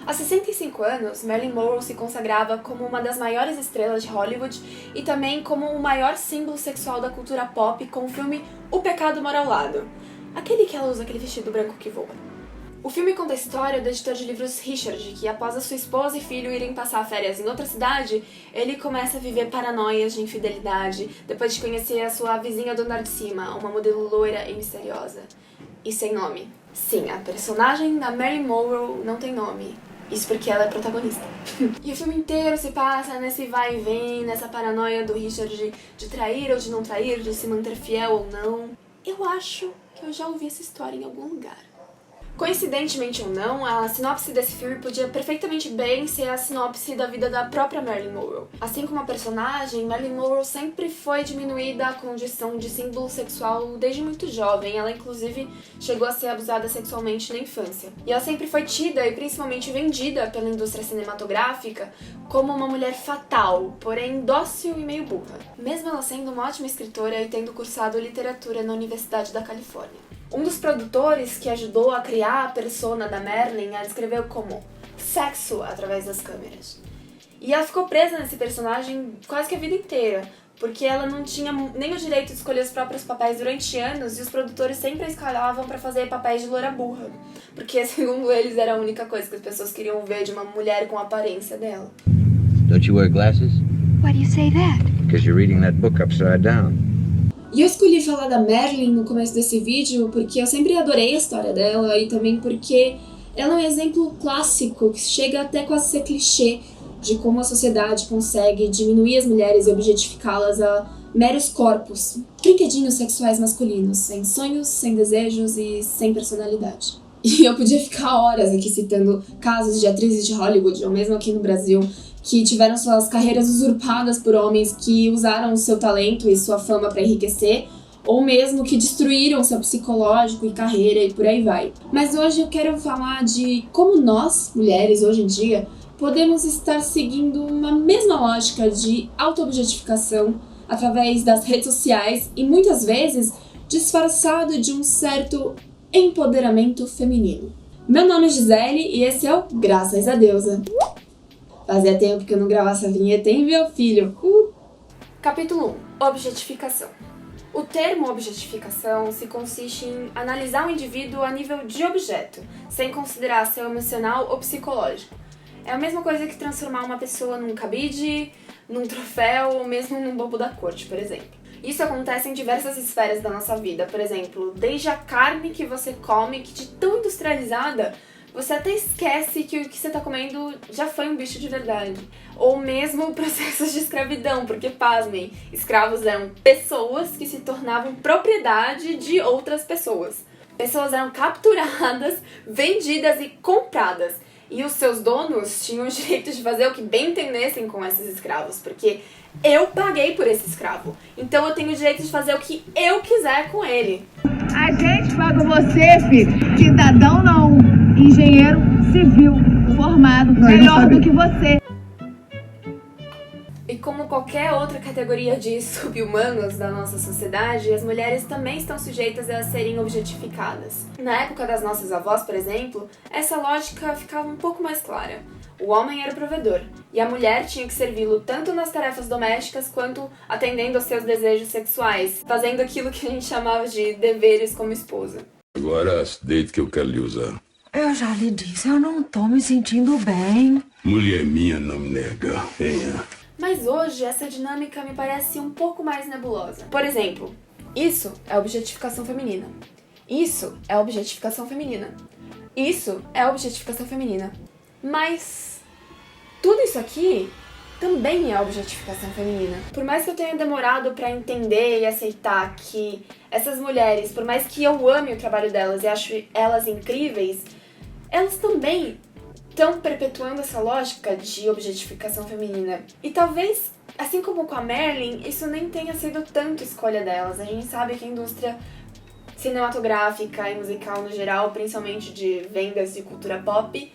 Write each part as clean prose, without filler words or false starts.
Há 65 anos, Marilyn Monroe se consagrava como uma das maiores estrelas de Hollywood e também como o maior símbolo sexual da cultura pop com o filme O Pecado Mora ao Lado, aquele que ela usa aquele vestido branco que voa. O filme conta a história do editor de livros Richard, que após a sua esposa e filho irem passar férias em outra cidade, ele começa a viver paranoias de infidelidade depois de conhecer a sua vizinha do andar de cima, uma modelo loira e misteriosa. E sem nome. Sim, a personagem da Marilyn Monroe não tem nome. Isso porque ela é protagonista. E o filme inteiro se passa nesse vai e vem, nessa paranoia do Richard de trair ou de não trair, de se manter fiel ou não. Eu acho que eu já ouvi essa história em algum lugar. Coincidentemente ou não, a sinopse desse filme podia perfeitamente bem ser a sinopse da vida da própria Marilyn Monroe. Assim como a personagem, Marilyn Monroe sempre foi diminuída à condição de símbolo sexual desde muito jovem. Ela, inclusive, chegou a ser abusada sexualmente na infância. E ela sempre foi tida e principalmente vendida pela indústria cinematográfica como uma mulher fatal, porém dócil e meio burra. Mesmo ela sendo uma ótima escritora e tendo cursado literatura na Universidade da Califórnia. Um dos produtores que ajudou a criar a persona da Marilyn a descreveu como sexo através das câmeras. E ela ficou presa nesse personagem quase que a vida inteira, porque ela não tinha nem o direito de escolher os próprios papéis durante anos e os produtores sempre a escalavam para fazer papéis de loira burra, porque segundo eles era a única coisa que as pessoas queriam ver de uma mulher com a aparência dela. Don't you wear glasses? Why do you say that? Because you're reading that book upside down. E eu escolhi falar da Marilyn no começo desse vídeo porque eu sempre adorei a história dela e também porque ela é um exemplo clássico que chega até quase a ser clichê de como a sociedade consegue diminuir as mulheres e objetificá-las a meros corpos, brinquedinhos sexuais masculinos, sem sonhos, sem desejos e sem personalidade. E eu podia ficar horas aqui citando casos de atrizes de Hollywood, ou mesmo aqui no Brasil, que tiveram suas carreiras usurpadas por homens que usaram o seu talento e sua fama para enriquecer, ou mesmo que destruíram seu psicológico e carreira e por aí vai. Mas hoje eu quero falar de como nós, mulheres, hoje em dia, podemos estar seguindo uma mesma lógica de auto-objetificação através das redes sociais e muitas vezes disfarçado de um certo empoderamento feminino. Meu nome é Gisele e esse é o Graças a Deusa. Fazia tempo que eu não gravava essa vinheta, hein, meu filho? Capítulo 1. Objetificação. O termo objetificação se consiste em analisar o indivíduo a nível de objeto, sem considerar seu emocional ou psicológico. É a mesma coisa que transformar uma pessoa num cabide, num troféu ou mesmo num bobo da corte, por exemplo. Isso acontece em diversas esferas da nossa vida, por exemplo, desde a carne que você come, que de tão industrializada, você até esquece que o que você está comendo já foi um bicho de verdade. Ou mesmo processos de escravidão, porque, pasmem, escravos eram pessoas que se tornavam propriedade de outras pessoas. Pessoas eram capturadas, vendidas e compradas. E os seus donos tinham o direito de fazer o que bem entendessem com esses escravos, porque eu paguei por esse escravo. Então eu tenho o direito de fazer o que eu quiser com ele. A gente paga você, filho. Cidadão não. Engenheiro civil formado, melhor do que você. E como qualquer outra categoria de sub-humanos da nossa sociedade, as mulheres também estão sujeitas a serem objetificadas. Na época das nossas avós, por exemplo, essa lógica ficava um pouco mais clara. O homem era o provedor, e a mulher tinha que servi-lo tanto nas tarefas domésticas quanto atendendo aos seus desejos sexuais, fazendo aquilo que a gente chamava de deveres como esposa. Agora, deite que eu quero lhe usar. Eu já lhe disse, eu não tô me sentindo bem. Mulher minha não me nega, venha. Mas hoje essa dinâmica me parece um pouco mais nebulosa. Por exemplo, isso é objetificação feminina. Isso é objetificação feminina. Isso é objetificação feminina. Mas tudo isso aqui também é objetificação feminina. Por mais que eu tenha demorado pra entender e aceitar que essas mulheres, por mais que eu ame o trabalho delas e acho elas incríveis, elas também estão perpetuando essa lógica de objetificação feminina. E talvez, assim como com a Marilyn, isso nem tenha sido tanto escolha delas. A gente sabe que a indústria cinematográfica e musical no geral, principalmente de vendas de cultura pop,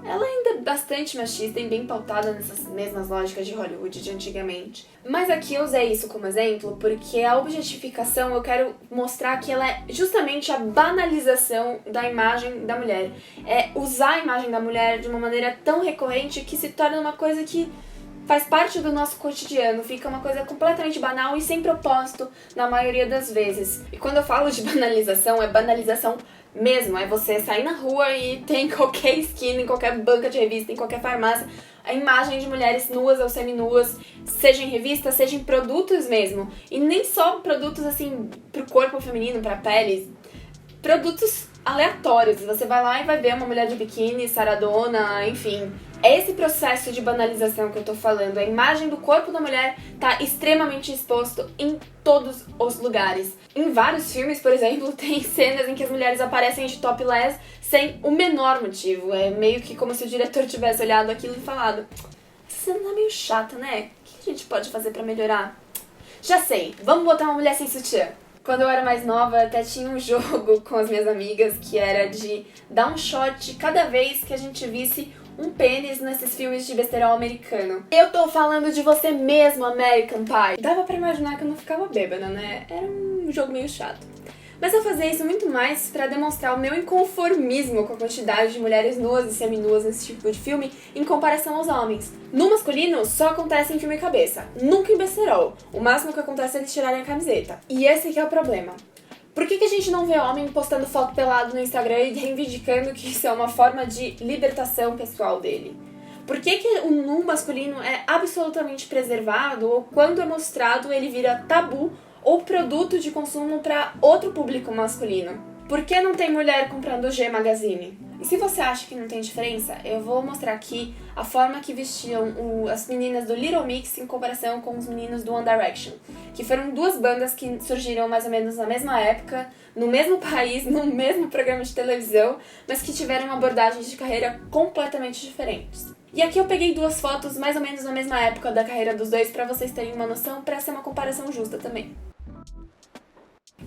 ela ainda é bastante machista e bem pautada nessas mesmas lógicas de Hollywood de antigamente. Mas aqui eu usei isso como exemplo porque a objetificação eu quero mostrar que ela é justamente a banalização da imagem da mulher. É usar a imagem da mulher de uma maneira tão recorrente que se torna uma coisa que faz parte do nosso cotidiano, fica uma coisa completamente banal e sem propósito na maioria das vezes. E quando eu falo de banalização, é banalização mesmo, é você sair na rua e ter em qualquer esquina, em qualquer banca de revista, em qualquer farmácia, a imagem de mulheres nuas ou seminuas, seja em revista, seja em produtos mesmo. E nem só produtos assim pro corpo feminino, pra pele, produtos aleatórios. Você vai lá e vai ver uma mulher de biquíni, saradona, enfim. É esse processo de banalização que eu tô falando. A imagem do corpo da mulher tá extremamente exposto em todos os lugares. Em vários filmes, por exemplo, tem cenas em que as mulheres aparecem de topless sem o menor motivo. É meio que como se o diretor tivesse olhado aquilo e falado: essa cena tá meio chata, né? O que a gente pode fazer pra melhorar? Já sei, vamos botar uma mulher sem sutiã. Quando eu era mais nova, até tinha um jogo com as minhas amigas que era de dar um shot cada vez que a gente visse um pênis nesses filmes de besterol americano. Eu tô falando de você mesmo, American Pie. Dava pra imaginar que eu não ficava bêbada, né? Era um jogo meio chato. Mas eu fazia isso muito mais pra demonstrar o meu inconformismo com a quantidade de mulheres nuas e seminuas nesse tipo de filme em comparação aos homens. No masculino, só acontece em filme cabeça, nunca em besterol. O máximo que acontece é eles tirarem a camiseta. E esse aqui é o problema. Por que a gente não vê homem postando foto pelado no Instagram e reivindicando que isso é uma forma de libertação pessoal dele? Por que o nu masculino é absolutamente preservado ou quando é mostrado ele vira tabu ou produto de consumo para outro público masculino? Por que não tem mulher comprando o G Magazine? E se você acha que não tem diferença, eu vou mostrar aqui a forma que vestiam as meninas do Little Mix em comparação com os meninos do One Direction, que foram duas bandas que surgiram mais ou menos na mesma época, no mesmo país, no mesmo programa de televisão, mas que tiveram uma abordagem de carreira completamente diferentes. E aqui eu peguei duas fotos mais ou menos na mesma época da carreira dos dois para vocês terem uma noção, para ser uma comparação justa também.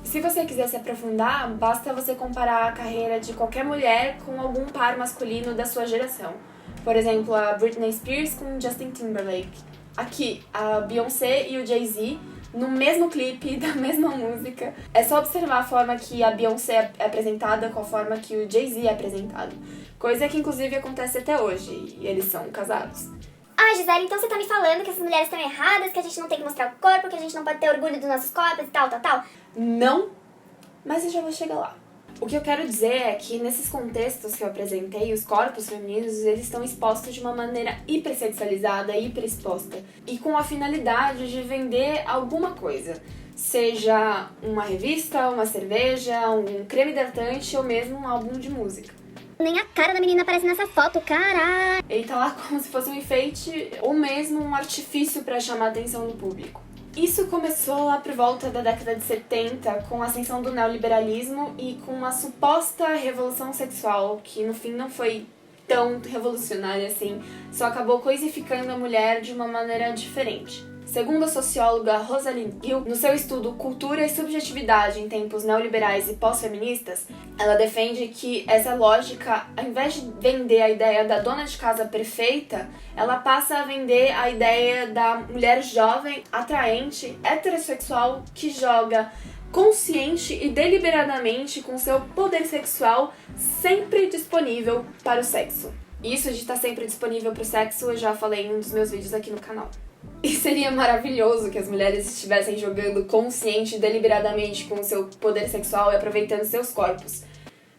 Se você quiser se aprofundar, basta você comparar a carreira de qualquer mulher com algum par masculino da sua geração. Por exemplo, a Britney Spears com Justin Timberlake. Aqui, a Beyoncé e o Jay-Z no mesmo clipe, da mesma música. É só observar a forma que a Beyoncé é apresentada com a forma que o Jay-Z é apresentado. Coisa que inclusive acontece até hoje, e eles são casados. Ah, Gisele, então você tá me falando que essas mulheres estão erradas, que a gente não tem que mostrar o corpo, que a gente não pode ter orgulho dos nossos corpos e tal. Não, mas eu já vou chegar lá. O que eu quero dizer é que nesses contextos que eu apresentei, os corpos femininos, eles estão expostos de uma maneira hipersexualizada, hiperexposta, e com a finalidade de vender alguma coisa. Seja uma revista, uma cerveja, um creme hidratante ou mesmo um álbum de música. Nem a cara da menina aparece nessa foto, caralho! Ele tá lá como se fosse um enfeite ou mesmo um artifício para chamar a atenção do público. Isso começou lá por volta da década de 70, com a ascensão do neoliberalismo e com uma suposta revolução sexual, que no fim não foi tão revolucionária assim, só acabou coisificando a mulher de uma maneira diferente. Segundo a socióloga Rosalind Gill, no seu estudo Cultura e Subjetividade em Tempos Neoliberais e Pós-Feministas, ela defende que essa lógica, ao invés de vender a ideia da dona de casa perfeita, ela passa a vender a ideia da mulher jovem, atraente, heterossexual, que joga consciente e deliberadamente com seu poder sexual sempre disponível para o sexo. Isso de estar sempre disponível para o sexo eu já falei em um dos meus vídeos aqui no canal. E seria maravilhoso que as mulheres estivessem jogando consciente e deliberadamente com o seu poder sexual e aproveitando seus corpos.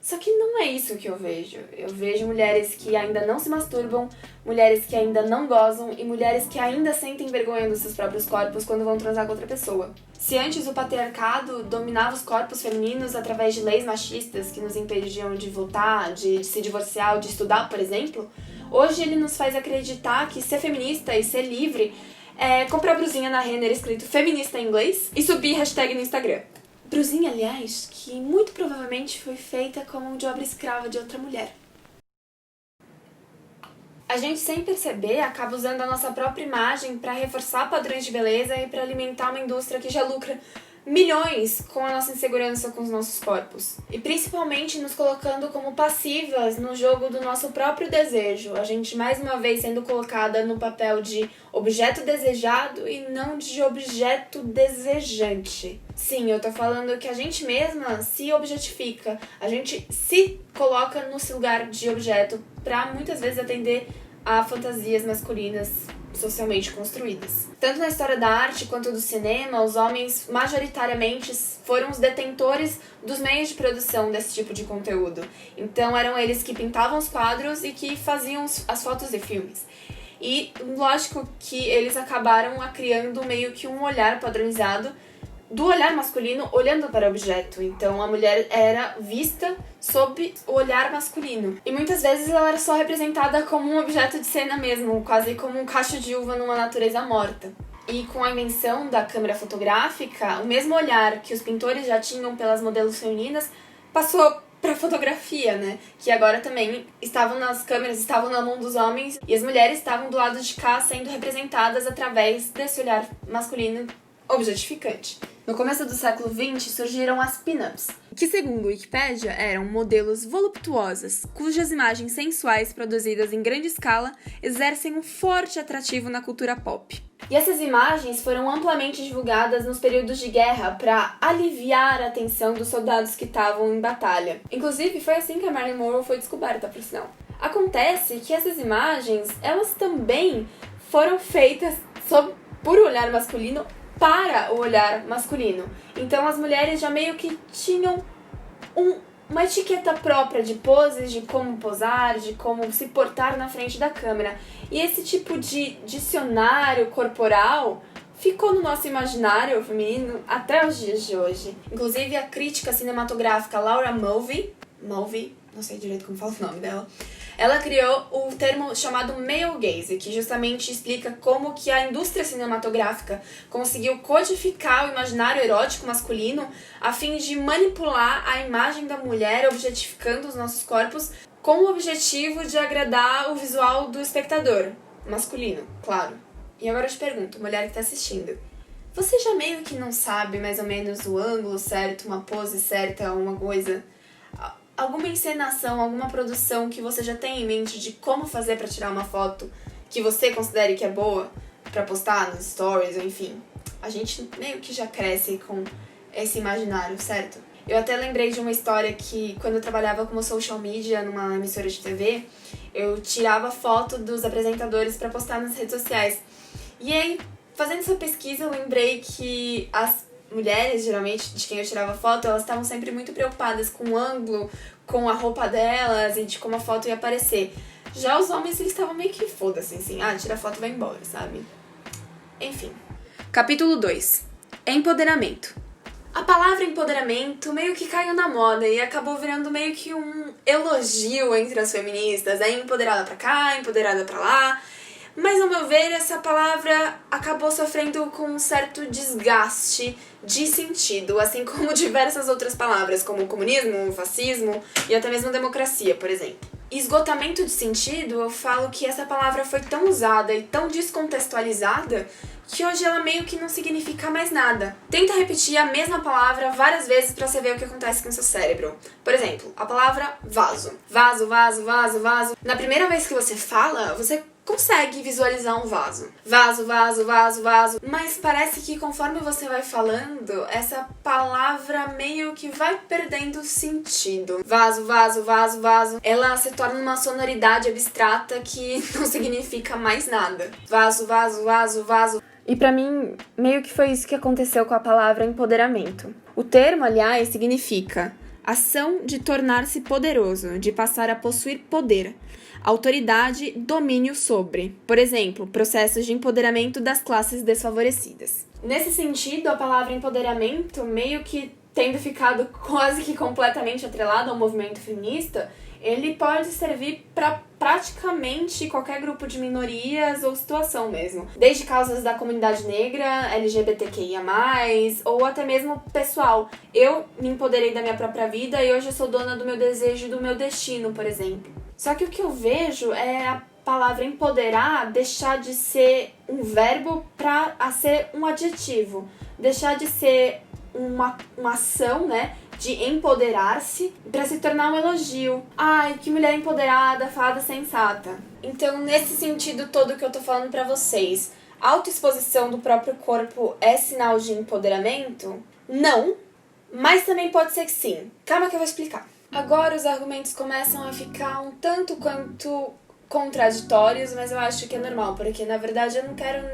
Só que não é isso que eu vejo. Eu vejo mulheres que ainda não se masturbam, mulheres que ainda não gozam e mulheres que ainda sentem vergonha dos seus próprios corpos quando vão transar com outra pessoa. Se antes o patriarcado dominava os corpos femininos através de leis machistas que nos impediam de votar, de se divorciar ou de estudar, por exemplo, hoje ele nos faz acreditar que ser feminista e ser livre é comprar brusinha na Renner escrito feminista em inglês e subir hashtag no Instagram. Brusinha, aliás, que muito provavelmente foi feita como de obra escrava de outra mulher. A gente, sem perceber, acaba usando a nossa própria imagem para reforçar padrões de beleza e para alimentar uma indústria que já lucra milhões com a nossa insegurança com os nossos corpos. E principalmente nos colocando como passivas no jogo do nosso próprio desejo. A gente mais uma vez sendo colocada no papel de objeto desejado e não de objeto desejante. Sim, eu tô falando que a gente mesma se objetifica. A gente se coloca no lugar de objeto pra muitas vezes atender a fantasias masculinas socialmente construídas. Tanto na história da arte quanto do cinema, os homens majoritariamente foram os detentores dos meios de produção desse tipo de conteúdo. Então eram eles que pintavam os quadros e que faziam as fotos e filmes. E lógico que eles acabaram criando meio que um olhar padronizado do olhar masculino olhando para o objeto. Então a mulher era vista sob o olhar masculino. E muitas vezes ela era só representada como um objeto de cena mesmo, quase como um cacho de uva numa natureza morta. E com a invenção da câmera fotográfica, o mesmo olhar que os pintores já tinham pelas modelos femininas passou para fotografia, né? Que agora também estavam nas câmeras, estavam na mão dos homens, e as mulheres estavam do lado de cá sendo representadas através desse olhar masculino objetificante. No começo do século XX surgiram as pin-ups, que segundo Wikipédia eram modelos voluptuosas, cujas imagens sensuais produzidas em grande escala exercem um forte atrativo na cultura pop. E essas imagens foram amplamente divulgadas nos períodos de guerra para aliviar a tensão dos soldados que estavam em batalha. Inclusive, foi assim que a Marilyn Monroe foi descoberta, por sinal. Acontece que essas imagens, elas também foram feitas por olhar masculino para o olhar masculino. Então as mulheres já meio que tinham uma etiqueta própria de poses, de como posar, de como se portar na frente da câmera. E esse tipo de dicionário corporal ficou no nosso imaginário feminino até os dias de hoje. Inclusive a crítica cinematográfica Laura Mulvey, não sei direito como fala o nome dela, ela criou o termo chamado male gaze, que justamente explica como que a indústria cinematográfica conseguiu codificar o imaginário erótico masculino a fim de manipular a imagem da mulher, objetificando os nossos corpos, com o objetivo de agradar o visual do espectador, masculino, claro. E agora eu te pergunto, mulher que tá assistindo, você já meio que não sabe mais ou menos o ângulo certo, uma pose certa, uma coisa... Alguma encenação, alguma produção que você já tem em mente de como fazer pra tirar uma foto que você considere que é boa pra postar nos stories, ou enfim. A gente meio que já cresce com esse imaginário, certo? Eu até lembrei de uma história que, quando eu trabalhava como social media numa emissora de TV, eu tirava foto dos apresentadores pra postar nas redes sociais. E aí, fazendo essa pesquisa, eu lembrei que as mulheres, geralmente, de quem eu tirava foto, elas estavam sempre muito preocupadas com o ângulo, com a roupa delas e de como a foto ia aparecer. Já os homens, eles estavam meio que foda-se, assim, tira a foto e vai embora, sabe? Enfim. Capítulo 2. Empoderamento. A palavra empoderamento meio que caiu na moda e acabou virando meio que um elogio entre as feministas. É empoderada pra cá, empoderada pra lá. Mas, ao meu ver, essa palavra acabou sofrendo com um certo desgaste de sentido, assim como diversas outras palavras, como comunismo, fascismo e até mesmo democracia, por exemplo. Esgotamento de sentido, eu falo que essa palavra foi tão usada e tão descontextualizada que hoje ela meio que não significa mais nada. Tenta repetir a mesma palavra várias vezes pra você ver o que acontece com o seu cérebro. Por exemplo, a palavra vaso. Vaso, vaso, vaso, vaso. Na primeira vez que você fala, você consegue visualizar um vaso. Vaso, vaso, vaso, vaso. Mas parece que conforme você vai falando, essa palavra meio que vai perdendo sentido. Vaso, vaso, vaso, vaso. Ela se torna uma sonoridade abstrata que não significa mais nada. Vaso, vaso, vaso, vaso. E pra mim, meio que foi isso que aconteceu com a palavra empoderamento. O termo, aliás, significa ação de tornar-se poderoso, de passar a possuir poder, autoridade, domínio sobre, por exemplo, processos de empoderamento das classes desfavorecidas. Nesse sentido, a palavra empoderamento, meio que tendo ficado quase que completamente atrelado ao movimento feminista, ele pode servir para praticamente qualquer grupo de minorias ou situação mesmo. Desde causas da comunidade negra, LGBTQIA+, ou até mesmo pessoal. Eu me empoderei da minha própria vida e hoje eu sou dona do meu desejo e do meu destino, por exemplo. Só que o que eu vejo é a palavra empoderar deixar de ser um verbo para ser um adjetivo. Deixar de ser uma ação, né, de empoderar-se para se tornar um elogio. Ai, que mulher empoderada, fada sensata. Então, nesse sentido todo que eu tô falando pra vocês, a autoexposição do próprio corpo é sinal de empoderamento? Não, mas também pode ser que sim. Calma que eu vou explicar. Agora os argumentos começam a ficar um tanto quanto contraditórios, mas eu acho que é normal, porque na verdade eu não quero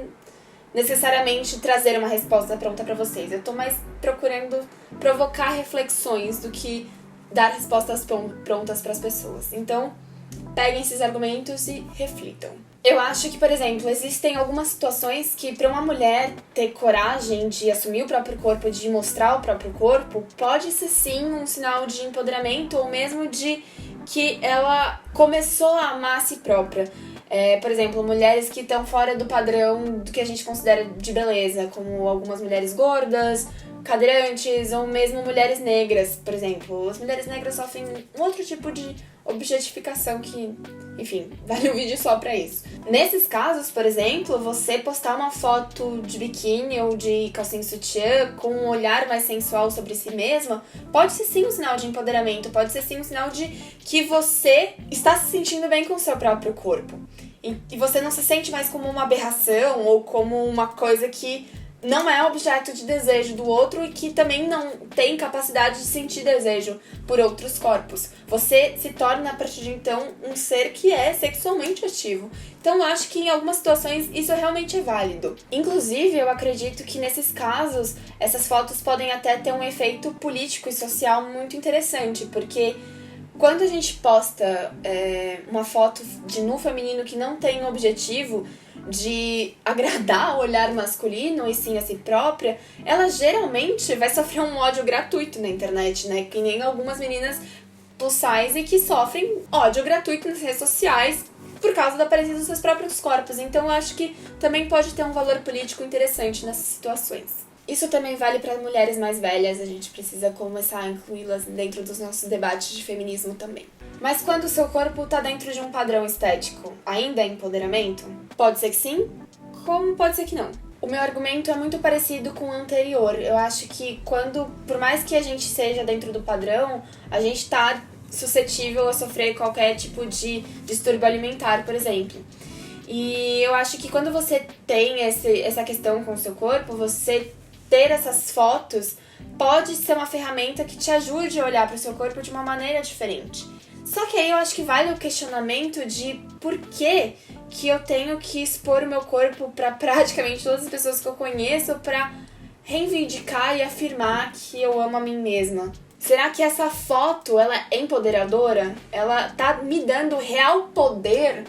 necessariamente trazer uma resposta pronta pra vocês. Eu tô mais procurando provocar reflexões do que dar respostas prontas pras pessoas. Então, peguem esses argumentos e reflitam. Eu acho que, por exemplo, existem algumas situações que para uma mulher ter coragem de assumir o próprio corpo, de mostrar o próprio corpo, pode ser sim um sinal de empoderamento ou mesmo de que ela começou a amar a si própria. Por exemplo, mulheres que estão fora do padrão do que a gente considera de beleza, como algumas mulheres gordas, cadeirantes ou mesmo mulheres negras, por exemplo. As mulheres negras sofrem um outro tipo de objetificação que, enfim, vale um vídeo só pra isso. Nesses casos, por exemplo, você postar uma foto de biquíni ou de calcinha sutiã com um olhar mais sensual sobre si mesma, pode ser sim um sinal de empoderamento, pode ser sim um sinal de que você está se sentindo bem com o seu próprio corpo. E você não se sente mais como uma aberração ou como uma coisa que não é objeto de desejo do outro e que também não tem capacidade de sentir desejo por outros corpos. Você se torna, a partir de então, um ser que é sexualmente ativo. Então, eu acho que em algumas situações isso realmente é válido. Inclusive, eu acredito que nesses casos, essas fotos podem até ter um efeito político e social muito interessante, porque quando a gente posta uma foto de nu feminino que não tem o objetivo de agradar o olhar masculino e sim a si própria, ela geralmente vai sofrer um ódio gratuito na internet, né? Que nem algumas meninas plus size que sofrem ódio gratuito nas redes sociais por causa da aparência dos seus próprios corpos. Então eu acho que também pode ter um valor político interessante nessas situações. Isso também vale para mulheres mais velhas, a gente precisa começar a incluí-las dentro dos nossos debates de feminismo também. Mas quando o seu corpo está dentro de um padrão estético, ainda é empoderamento? Pode ser que sim, como pode ser que não. O meu argumento é muito parecido com o anterior. Eu acho que por mais que a gente seja dentro do padrão, a gente está suscetível a sofrer qualquer tipo de distúrbio alimentar, por exemplo. E eu acho que quando você tem essa questão com o seu corpo, você ter essas fotos pode ser uma ferramenta que te ajude a olhar para o seu corpo de uma maneira diferente. Só que aí eu acho que vale o questionamento de por que eu tenho que expor o meu corpo para praticamente todas as pessoas que eu conheço para reivindicar e afirmar que eu amo a mim mesma. Será que essa foto ela é empoderadora? Ela tá me dando real poder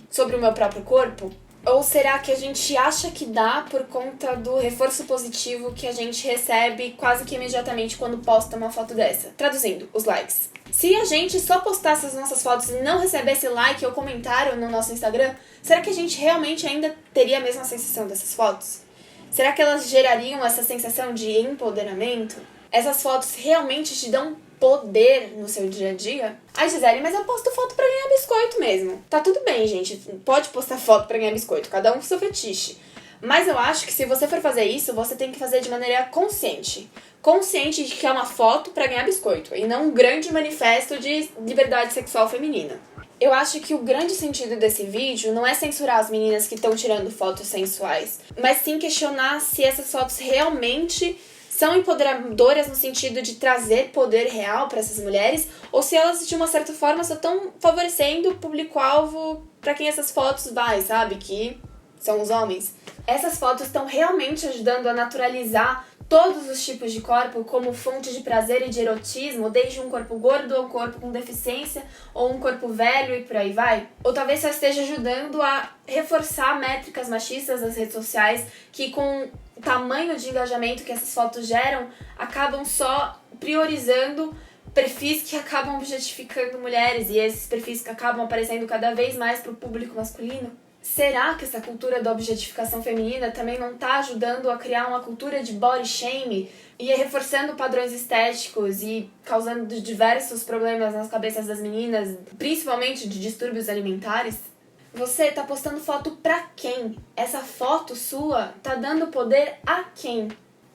sobre o meu próprio corpo? Ou será que a gente acha que dá por conta do reforço positivo que a gente recebe quase que imediatamente quando posta uma foto dessa? Traduzindo, os likes. Se a gente só postasse as nossas fotos e não recebesse like ou comentário no nosso Instagram, será que a gente realmente ainda teria a mesma sensação dessas fotos? Será que elas gerariam essa sensação de empoderamento? Essas fotos realmente te dão poder no seu dia a dia? Ai, Gisele, mas eu posto foto pra ganhar biscoito mesmo. Tá tudo bem, gente. Pode postar foto pra ganhar biscoito. Cada um com seu fetiche. Mas eu acho que se você for fazer isso, você tem que fazer de maneira consciente. Consciente de que é uma foto pra ganhar biscoito. E não um grande manifesto de liberdade sexual feminina. Eu acho que o grande sentido desse vídeo não é censurar as meninas que estão tirando fotos sensuais. Mas sim questionar se essas fotos realmente são empoderadoras no sentido de trazer poder real para essas mulheres, ou se elas, de uma certa forma, só estão favorecendo o público-alvo para quem essas fotos vai, sabe? Que são os homens. Essas fotos estão realmente ajudando a naturalizar todos os tipos de corpo como fonte de prazer e de erotismo, desde um corpo gordo ou um corpo com deficiência, ou um corpo velho e por aí vai? Ou talvez só esteja ajudando a reforçar métricas machistas das redes sociais que, com o tamanho de engajamento que essas fotos geram, acabam só priorizando perfis que acabam objetificando mulheres e esses perfis que acabam aparecendo cada vez mais para o público masculino? Será que essa cultura da objetificação feminina também não está ajudando a criar uma cultura de body shame e reforçando padrões estéticos e causando diversos problemas nas cabeças das meninas, principalmente de distúrbios alimentares? Você tá postando foto pra quem? Essa foto sua tá dando poder a quem?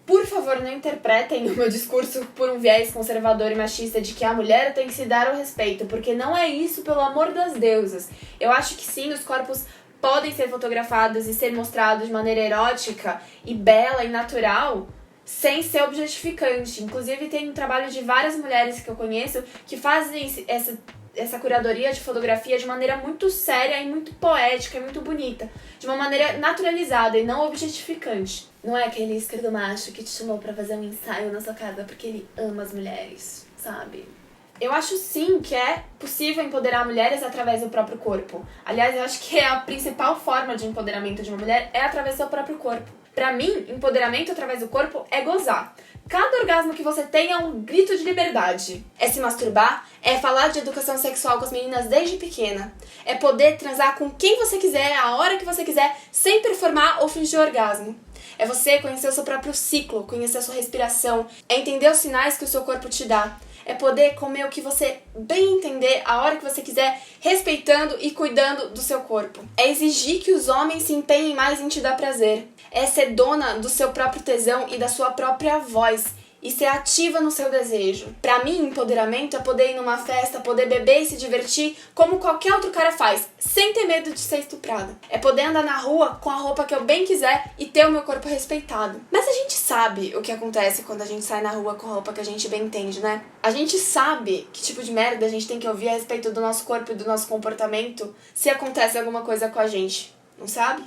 Por favor, não interpretem o meu discurso por um viés conservador e machista de que a mulher tem que se dar o respeito, porque não é isso, pelo amor das deusas. Eu acho que sim, os corpos podem ser fotografados e ser mostrados de maneira erótica e bela e natural, sem ser objetificante. Inclusive, tem um trabalho de várias mulheres que eu conheço que fazem essa curadoria de fotografia de maneira muito séria e muito poética e muito bonita, de uma maneira naturalizada e não objetificante. Não é aquele esquerdo macho que te chamou pra fazer um ensaio na sua casa porque ele ama as mulheres, sabe? Eu acho sim que é possível empoderar mulheres através do próprio corpo. Aliás, eu acho que a principal forma de empoderamento de uma mulher é através do seu próprio corpo. Pra mim, empoderamento através do corpo é gozar. Cada orgasmo que você tem é um grito de liberdade. É se masturbar, é falar de educação sexual com as meninas desde pequena. É poder transar com quem você quiser, a hora que você quiser, sem performar ou fingir orgasmo. É você conhecer o seu próprio ciclo, conhecer a sua respiração, é entender os sinais que o seu corpo te dá. É poder comer o que você bem entender, a hora que você quiser, respeitando e cuidando do seu corpo. É exigir que os homens se empenhem mais em te dar prazer. É ser dona do seu próprio tesão e da sua própria voz. E ser ativa no seu desejo. Pra mim, empoderamento é poder ir numa festa, poder beber e se divertir como qualquer outro cara faz, sem ter medo de ser estuprada. É poder andar na rua com a roupa que eu bem quiser e ter o meu corpo respeitado. Mas a gente sabe o que acontece quando a gente sai na rua com a roupa que a gente bem entende, né? A gente sabe que tipo de merda a gente tem que ouvir a respeito do nosso corpo e do nosso comportamento se acontece alguma coisa com a gente, não sabe?